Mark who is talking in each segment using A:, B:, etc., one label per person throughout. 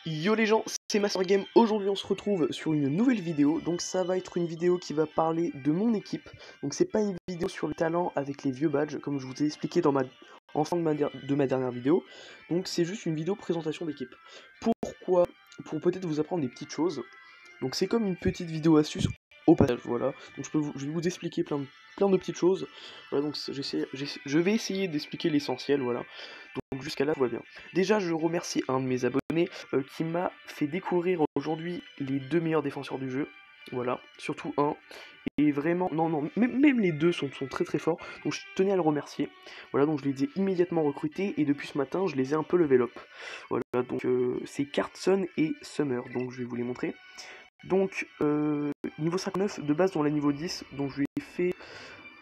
A: Yo les gens, c'est Master Game. Aujourd'hui on se retrouve sur une nouvelle vidéo. Donc ça va être une vidéo qui va parler de mon équipe. Donc c'est pas une vidéo sur le talent avec les vieux badges comme je vous ai expliqué en fin de ma dernière vidéo. Donc c'est juste une vidéo présentation d'équipe. Pourquoi? Pour peut-être vous apprendre des petites choses. Donc c'est comme une petite vidéo astuce au passage, voilà. Donc je vais vous expliquer plein de petites choses. Voilà, donc je vais essayer d'expliquer l'essentiel, voilà. Donc jusqu'à là, tout va bien. Déjà, je remercie un de mes abonnés qui m'a fait découvrir aujourd'hui les deux meilleurs défenseurs du jeu. Voilà, surtout un. Et vraiment, non, même les deux sont très très forts. Donc je tenais à le remercier. Voilà, donc je les ai immédiatement recrutés. Et depuis ce matin, je les ai un peu level up. Voilà, donc c'est Cartson et Summer. Donc je vais vous les montrer. Donc, niveau 59, de base, on l'a niveau 10. Donc je lui ai fait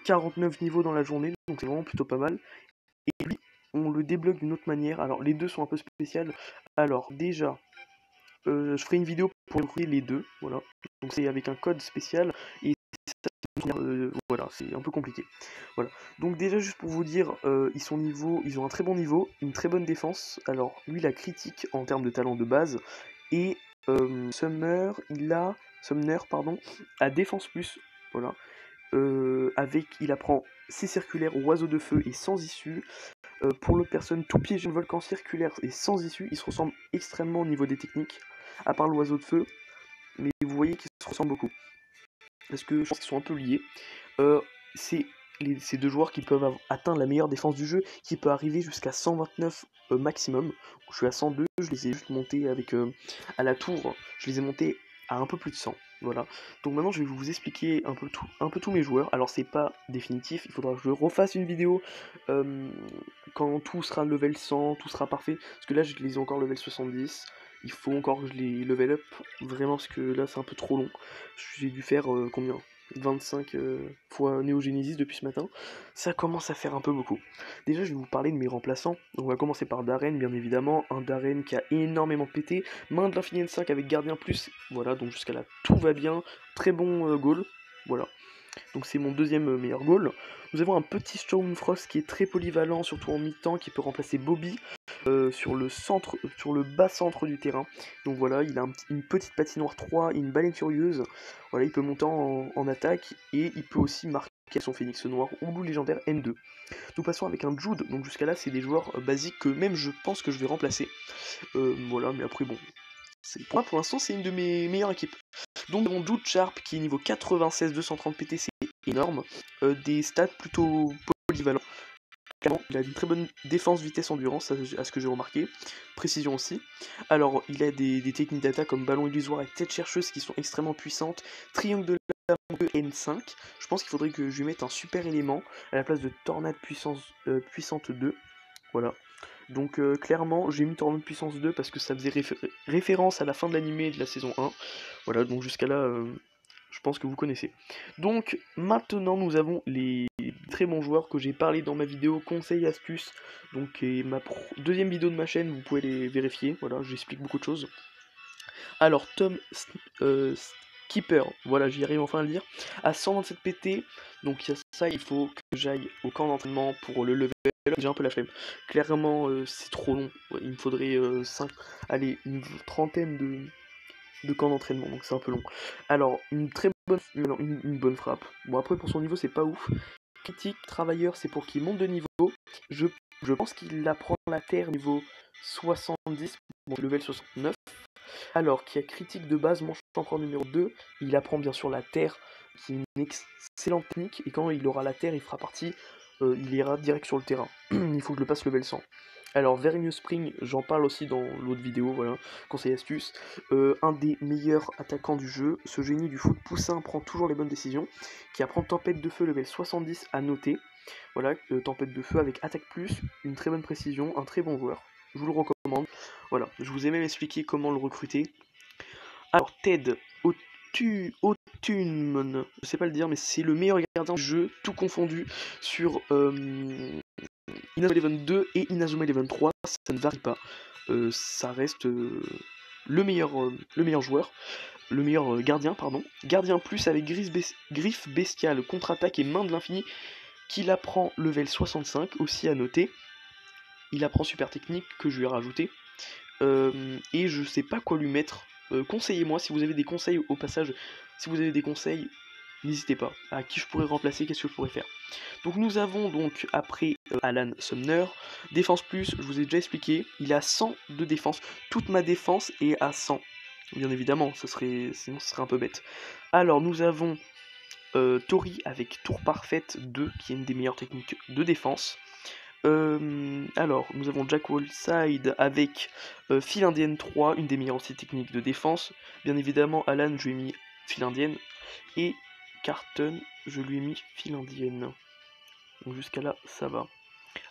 A: 49 niveaux dans la journée. Donc c'est vraiment plutôt pas mal. Et lui, on le débloque d'une autre manière. Alors les deux sont un peu spéciales. Alors déjà, je ferai une vidéo pour recruter les deux, voilà. Donc c'est avec un code spécial et ça, voilà, c'est un peu compliqué. Voilà. Donc déjà juste pour vous dire, ils ont un très bon niveau, une très bonne défense. Alors lui il a critique en termes de talent de base et Sumner pardon, a défense plus, voilà. Il apprend 6 circulaires, oiseau de feu et sans issue. Pour l'autre personne, tout piégé de volcan circulaire et sans issue, ils se ressemblent extrêmement au niveau des techniques, à part l'oiseau de feu, mais vous voyez qu'ils se ressemblent beaucoup. Parce que je pense qu'ils sont un peu liés. C'est ces deux joueurs qui peuvent atteindre la meilleure défense du jeu, qui peut arriver jusqu'à 129 maximum. Je suis à 102, je les ai juste montés avec à la tour, je les ai montés à un peu plus de 100. Voilà. Donc maintenant je vais vous expliquer un peu tous mes joueurs. Alors c'est pas définitif, il faudra que je refasse une vidéo quand tout sera level 100, tout sera parfait. Parce que là je les ai encore level 70. Il faut encore que je les level up, vraiment parce que là c'est un peu trop long. J'ai dû faire combien 25 fois Neo Genesis depuis ce matin. Ça commence à faire un peu beaucoup. Déjà je vais vous parler de mes remplaçants. Donc, on va commencer par Darren bien évidemment. Un Darren qui a énormément pété. Main de l'infini N5 avec gardien plus. Voilà, donc jusqu'à là tout va bien. Très bon goal. Voilà. Donc c'est mon deuxième meilleur goal. Nous avons un petit Storm Frost qui est très polyvalent, surtout en mi-temps, qui peut remplacer Bobby sur le bas centre du terrain. Donc voilà, il a une petite patinoire 3 et une baleine furieuse. Voilà, il peut monter en attaque et il peut aussi marquer son phénix noir ou loup légendaire N2. Nous passons avec un Jude, donc jusqu'à là c'est des joueurs basiques que même je pense que je vais remplacer. Voilà, mais après bon, pour moi pour l'instant c'est une de mes meilleures équipes. Donc mon Jude Sharp qui est niveau 96 230 PT, c'est énorme. Des stats plutôt polyvalents. Il a une très bonne défense, vitesse, endurance, à ce que j'ai remarqué. Précision aussi. Alors, il a des techniques d'attaque comme ballon illusoire et tête chercheuse qui sont extrêmement puissantes. Triangle de la N5. Je pense qu'il faudrait que je lui mette un super élément à la place de tornade puissante 2. Voilà. Donc clairement, j'ai mis tornade puissance 2 parce que ça faisait référence à la fin de l'animé de la saison 1. Voilà, donc jusqu'à là, je pense que vous connaissez. Donc maintenant, nous avons les très bons joueurs que j'ai parlé dans ma vidéo conseils astuces. Donc ma deuxième vidéo de ma chaîne, vous pouvez les vérifier. Voilà, j'explique beaucoup de choses. Alors Tom Skipper, voilà, j'y arrive enfin à le dire, à 127 PT. Donc ça, il faut que j'aille au camp d'entraînement pour le level. J'ai un peu la flemme. Clairement, c'est trop long. Ouais, il me faudrait une trentaine de camps d'entraînement, donc c'est un peu long. Alors, une bonne frappe. Bon, après, pour son niveau, c'est pas ouf. Critique, travailleur, c'est pour qu'il monte de niveau. Je pense qu'il apprend la terre niveau 70, bon, level 69. Alors, qui a critique de base, manche encore numéro 2, il apprend bien sûr la terre, qui est une excellente technique, et quand il aura la terre, il fera partie, il ira direct sur le terrain. Il faut que je le passe level 100. Alors, Verigno Spring, j'en parle aussi dans l'autre vidéo, voilà, conseil astuce. Un des meilleurs attaquants du jeu, ce génie du foot poussin prend toujours les bonnes décisions, qui apprend Tempête de Feu level 70 à noter. Voilà, Tempête de Feu avec attaque plus, une très bonne précision, un très bon joueur. Je vous le recommande. Voilà, je vous ai même expliqué comment le recruter. Alors, Ted Otunmon, je sais pas le dire, mais c'est le meilleur gardien du jeu, tout confondu, sur Inazuma Eleven 2 et Inazuma Eleven 3, ça ne varie pas. Ça reste le meilleur joueur, le meilleur gardien, pardon. Gardien plus avec griffe bestiale, contre-attaque et main de l'infini, qu'il apprend level 65, aussi à noter. Il apprend super technique que je lui ai rajouté. et je sais pas quoi lui mettre. Conseillez-moi si vous avez des conseils au passage. Si vous avez des conseils, n'hésitez pas. À qui je pourrais remplacer, qu'est-ce que je pourrais faire. Donc nous avons donc après Alan Sumner, défense plus, je vous ai déjà expliqué, il a 100 de défense, toute ma défense est à 100, bien évidemment, sinon ce serait un peu bête. Alors nous avons Tori avec tour parfaite 2, qui est une des meilleures techniques de défense. Alors, nous avons Jack Wallside avec file indienne 3, une des meilleures aussi techniques de défense. Bien évidemment, Alan, je lui ai mis file indienne. Et Carton, je lui ai mis file indienne. Donc jusqu'à là, ça va.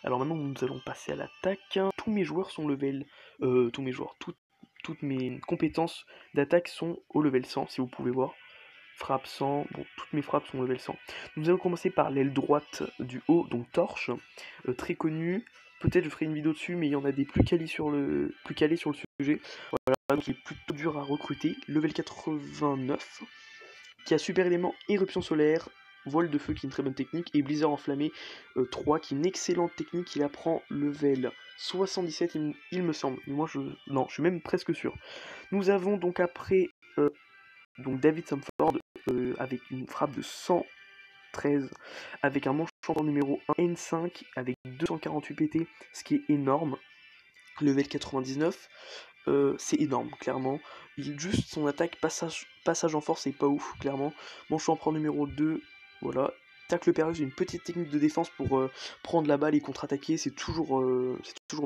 A: Alors maintenant, nous allons passer à l'attaque. Tous mes joueurs sont level... tous mes joueurs, toutes mes compétences d'attaque sont au level 100, si vous pouvez voir. Frappe 100, bon, toutes mes frappes sont level 100. Nous allons commencer par l'aile droite du haut, donc Torche, très connu. Peut-être je ferai une vidéo dessus, mais il y en a des plus calés sur le sujet. Voilà, donc il est plutôt dur à recruter. Level 89, qui a super élément éruption solaire, voile de feu qui est une très bonne technique, et blizzard enflammé 3 qui est une excellente technique. Il apprend level 77 il me semble, mais moi non, je suis même presque sûr. Nous avons donc après donc David Samford avec une frappe de 113, avec un manche champion numéro 1 N5 avec 248 PT, ce qui est énorme. Level 99, c'est énorme, clairement. Juste son attaque, passage en force, c'est pas ouf, clairement. Manche champion numéro 2, voilà. Tacle périlleuse, une petite technique de défense pour prendre la balle et contre-attaquer, c'est toujours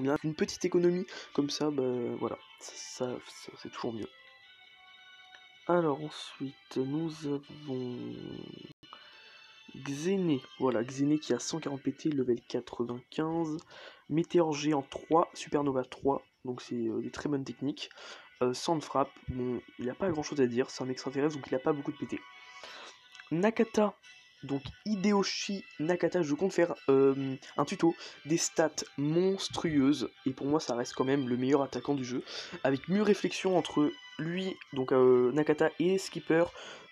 A: bien. Une petite économie, comme ça, bah, voilà, ça c'est toujours mieux. Alors ensuite, nous avons Xéné. Voilà, Xéné qui a 140 PT, level 95. Météore géant 3, Supernova 3. Donc c'est des très bonnes techniques. 100 de frappe. Bon, il n'y a pas grand chose à dire. C'est un extraterrestre, donc il n'a pas beaucoup de PT. Nakata. Donc Hideyoshi Nakata, je compte faire un tuto des stats monstrueuses, et pour moi ça reste quand même le meilleur attaquant du jeu, avec mieux réflexion entre lui, donc Nakata et Skipper.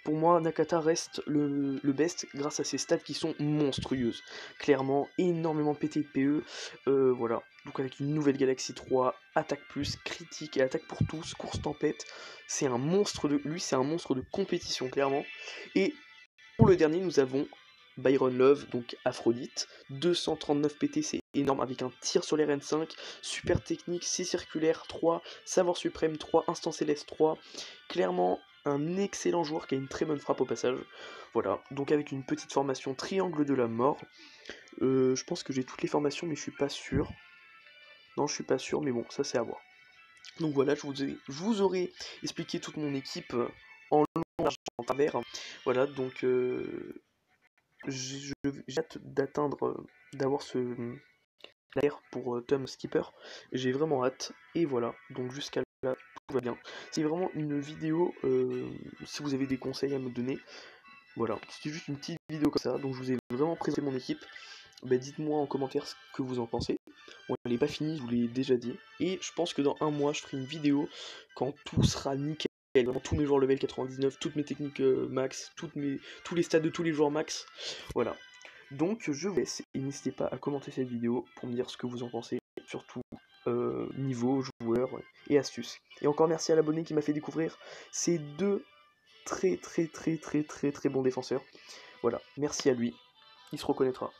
A: Pour moi Nakata reste le best grâce à ses stats qui sont monstrueuses, clairement énormément PT de PE, voilà, donc avec une nouvelle Galaxy 3, attaque plus, critique et attaque pour tous, course tempête, c'est un monstre c'est un monstre de compétition clairement. Et pour le dernier, nous avons Byron Love, donc Aphrodite, 239 PT, c'est énorme, avec un tir sur les N5, super technique, 6 circulaires, 3, savoir suprême, 3, instant céleste, 3, clairement un excellent joueur qui a une très bonne frappe au passage, voilà, donc avec une petite formation triangle de la mort, je pense que j'ai toutes les formations, mais je suis pas sûr, non je suis pas sûr, mais bon, ça c'est à voir. Donc voilà, je vous aurais expliqué toute mon équipe en long, en travers, voilà, donc j'ai hâte d'avoir l'air pour Tom Skipper, j'ai vraiment hâte, et voilà, donc jusqu'à là, tout va bien. C'est vraiment une vidéo, si vous avez des conseils à me donner, voilà, c'était juste une petite vidéo comme ça, donc je vous ai vraiment présenté mon équipe, bah, dites-moi en commentaire ce que vous en pensez. Bon, elle n'est pas finie, je vous l'ai déjà dit, et je pense que dans un mois, je ferai une vidéo quand tout sera nickel. Vraiment tous mes joueurs level 99, toutes mes techniques max, tous les stats de tous les joueurs max, voilà. Donc je vous laisse, et n'hésitez pas à commenter cette vidéo pour me dire ce que vous en pensez, surtout niveau, joueurs et astuces. Et encore merci à l'abonné qui m'a fait découvrir ces deux très bons défenseurs. Voilà, merci à lui, il se reconnaîtra.